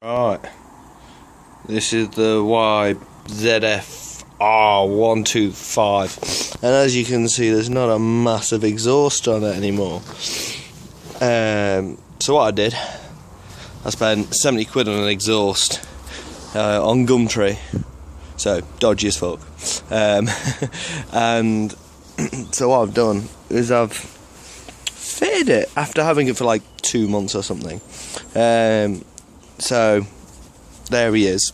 Right, this is the YZF-R125, and as you can see, there's not a massive exhaust on it anymore. So what I did, I spent 70 quid on an exhaust on Gumtree, so dodgy as fuck. And so what I've done is I've fitted it after having it for like 2 months or something. So there he is.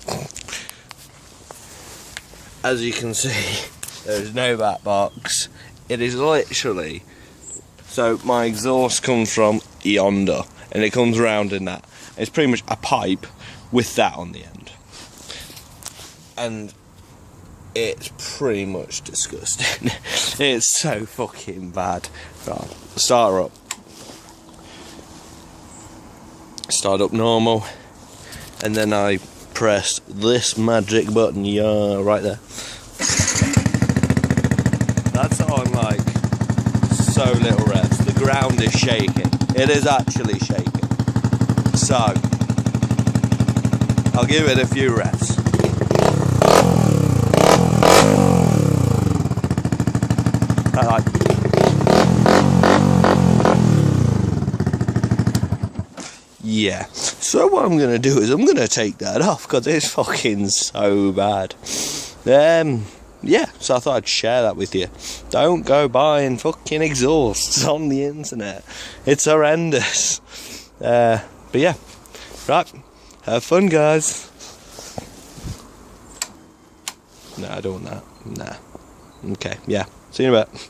As you can see, there's no back box. It is literally, so my exhaust comes from yonder and it comes round in that. It's pretty much a pipe with that on the end, and it's pretty much disgusting. It's so fucking bad. Right, start her up. Start up normal, and then I press this magic button, yeah, right there. That's on like so little revs. The ground is shaking. It is actually shaking. So I'll give it a few revs. Yeah, so what I'm going to do is I'm going to take that off because it's fucking so bad. Yeah, so I thought I'd share that with you. Don't go buying fucking exhausts on the internet. It's horrendous. But yeah, right, have fun, guys. No, I don't want that. Nah. Okay, yeah, see you in a bit.